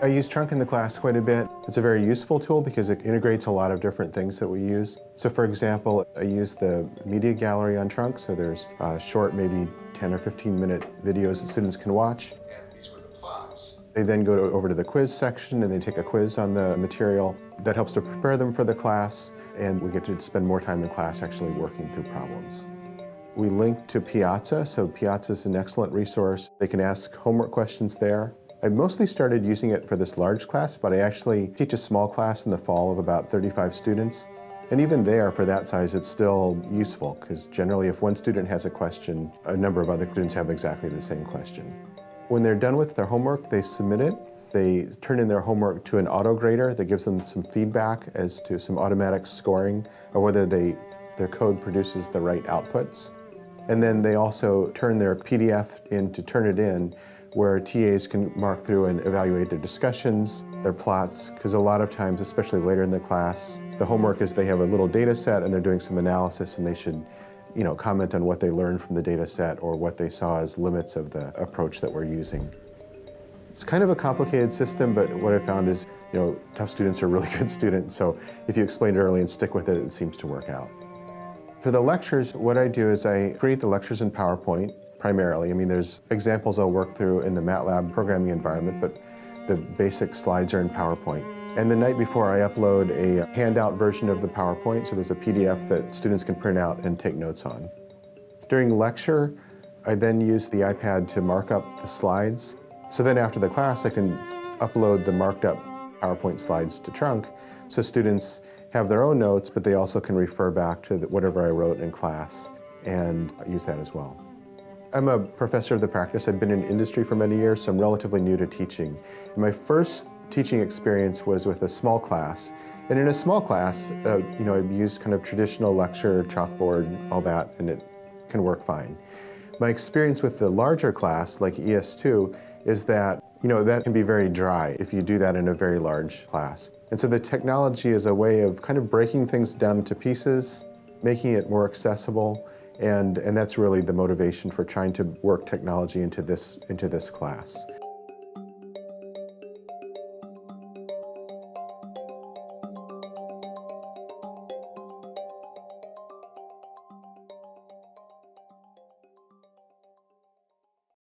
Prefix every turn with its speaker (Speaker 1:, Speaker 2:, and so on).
Speaker 1: I use Trunk in the class quite a bit. It's a very useful tool because it integrates a lot of different things that we use. So for example, I use the media gallery on Trunk, so there's short, maybe 10 or 15-minute videos that students can watch.
Speaker 2: And these were the plots.
Speaker 1: They then go over to the quiz section and they take a quiz on the material. That helps to prepare them for the class, and we get to spend more time in class actually working through problems. We link to Piazza, so Piazza is an excellent resource. They can ask homework questions there. I mostly started using it for this large class, but I actually teach a small class in the fall of about 35 students. And even there, for that size, it's still useful, because generally if one student has a question, a number of other students have exactly the same question. When they're done with their homework, they submit it. They turn in their homework to an auto-grader that gives them some feedback as to some automatic scoring of whether their code produces the right outputs. And then they also turn their PDF in to turn it in, where TAs can mark through and evaluate their discussions, their plots, because a lot of times, especially later in the class, the homework is they have a little data set and they're doing some analysis, and they should, comment on what they learned from the data set or what they saw as limits of the approach that we're using. It's kind of a complicated system, but what I found is, Tufts students are really good students, so if you explain it early and stick with it, it seems to work out. For the lectures, what I do is I create the lectures in PowerPoint, primarily. There's examples I'll work through in the MATLAB programming environment, but the basic slides are in PowerPoint. And the night before, I upload a handout version of the PowerPoint, so there's a PDF that students can print out and take notes on. During lecture, I then use the iPad to mark up the slides. So then after the class, I can upload the marked up PowerPoint slides to Trunk, so students have their own notes, but they also can refer back to whatever I wrote in class and use that as well. I'm a professor of the practice. I've been in industry for many years, so I'm relatively new to teaching. And my first teaching experience was with a small class. And in a small class, I've used kind of traditional lecture, chalkboard, all that, and it can work fine. My experience with the larger class, like ES2, is that, that can be very dry if you do that in a very large class. And so the technology is a way of kind of breaking things down into pieces, making it more accessible, and that's really the motivation for trying to work technology into this class.